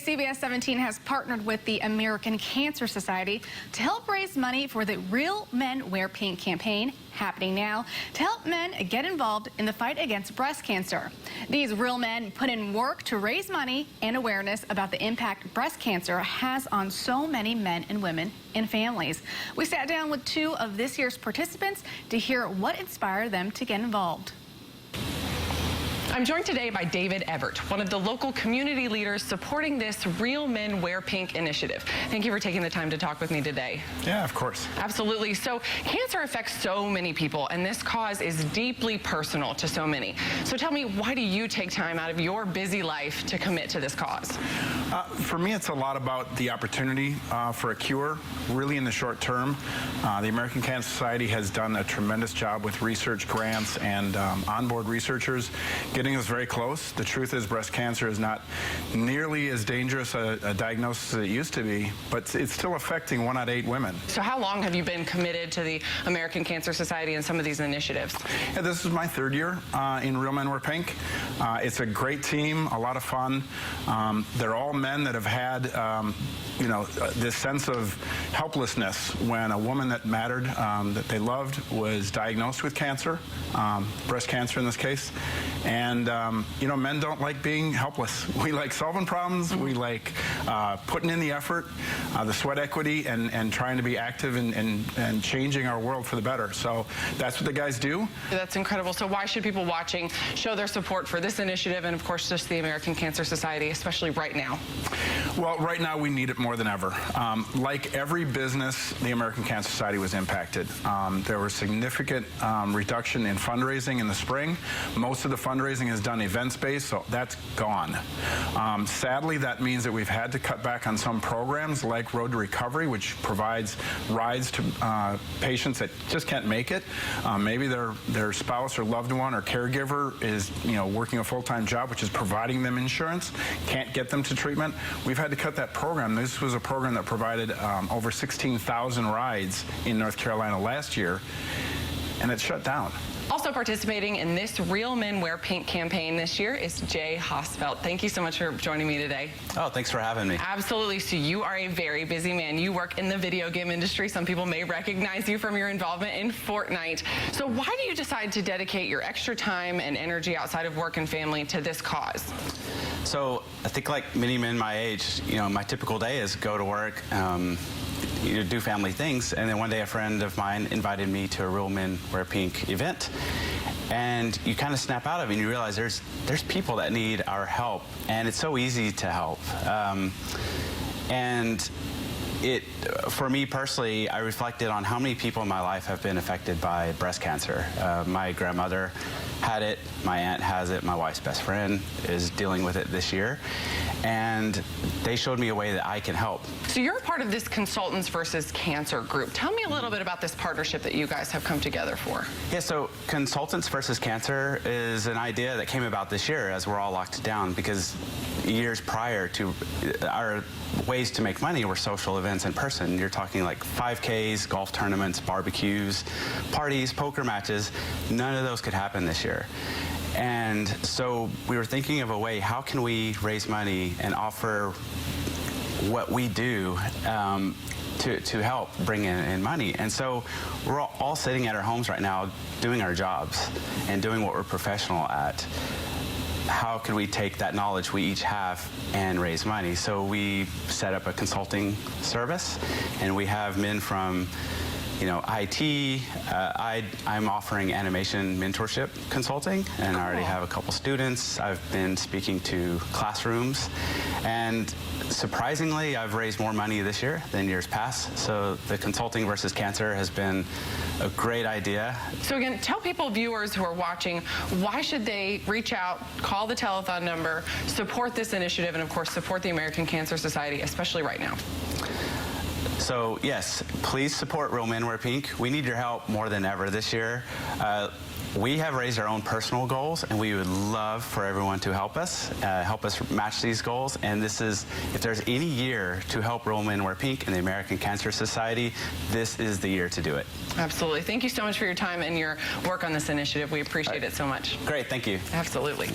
CBS 17 has partnered with the American Cancer Society to help raise money for the Real Men Wear Pink campaign, happening now to help men get involved in the fight against breast cancer. These real men put in work to raise money and awareness about the impact breast cancer has on so many men and women and families. We sat down with two of this year's participants to hear what inspired them to get involved. I'm joined today by David Everett, one of the local community leaders supporting this Real Men Wear Pink initiative. Thank you for taking the time to talk with me today. Yeah, of course. Absolutely. So cancer affects so many people, and this cause is deeply personal to so many. So tell me, why do you take time out of your busy life to commit to this cause? For me, it's a lot about the opportunity for a cure, really in the short term. The American Cancer Society has done a tremendous job with research grants and onboard researchers getting us very close. The truth is breast cancer is not nearly as dangerous a diagnosis as it used to be, but it's still affecting 1 out of 8 women. So how long have you been committed to the American Cancer Society and some of these initiatives? Yeah, this is my 3rd year in Real Men Wear Pink. It's a great team, a lot of fun. They're all men that have had, this sense of helplessness when a woman that mattered, that they loved, was diagnosed with cancer, breast cancer in this case. And, men don't like being helpless. We like solving problems. We like putting in the effort, the sweat equity, and trying to be active and changing our world for the better. So that's what the guys do. That's incredible. So why should people watching show their support for this initiative and, of course, just the American Cancer Society, especially right now? Well, right now we need it more than ever. Like every business, the American Cancer Society was impacted. There was significant reduction in fundraising in the spring. Most of the fundraising is done events-based, so that's gone. Sadly, that means that we've had to cut back on some programs like Road to Recovery, which provides rides to patients that just can't make it. Maybe their spouse or loved one or caregiver is, working a full-time job, which is providing them insurance, can't get them to treatment. We've had to cut that program. This was a program that provided over 16,000 rides in North Carolina last year, and it's shut down. Also participating in this Real Men Wear Pink campaign this year is Jay Hosfeld. Thank you so much for joining me today. Oh, thanks for having me. Absolutely. So you are a very busy man. You work in the video game industry. Some people may recognize you from your involvement in Fortnite. So why do you decide to dedicate your extra time and energy outside of work and family to this cause? So I think like many men my age, my typical day is go to work, do family things, and then one day a friend of mine invited me to a Real Men Wear Pink event, and you kind of snap out of it and you realize there's people that need our help, and it's so easy to help. For me personally, I reflected on how many people in my life have been affected by breast cancer. My grandmother had it, my aunt has it, my wife's best friend is dealing with it this year, and they showed me a way that I can help. So you're a part of this Consultants versus Cancer group. Tell me a little bit about this partnership that you guys have come together for. Yeah, so Consultants versus Cancer is an idea that came about this year as we're all locked down, because years prior to our ways to make money were social events in person. You're talking like 5Ks, golf tournaments, barbecues, parties, poker matches. None of those could happen this year. And so we were thinking of a way, how can we raise money and offer what we do to help bring in money? And so we're all sitting at our homes right now doing our jobs and doing what we're professional at. How can we take that knowledge we each have and raise money? So we set up a consulting service, and we have men from IT. I'm offering animation mentorship consulting, and I already have a couple students. I've been speaking to classrooms, and surprisingly, I've raised more money this year than years past. So the Consulting versus Cancer has been a great idea. So again, tell people, viewers who are watching, why should they reach out, call the telethon number, support this initiative, and of course support the American Cancer Society, especially right now? So yes, please support Real Men Wear Pink. We need your help more than ever this year. We have raised our own personal goals, and we would love for everyone to help us match these goals. And this is, if there's any year to help Real Men Wear Pink and the American Cancer Society, this is the year to do it. Absolutely. Thank you so much for your time and your work on this initiative. We appreciate it so much. Great, thank you. Absolutely.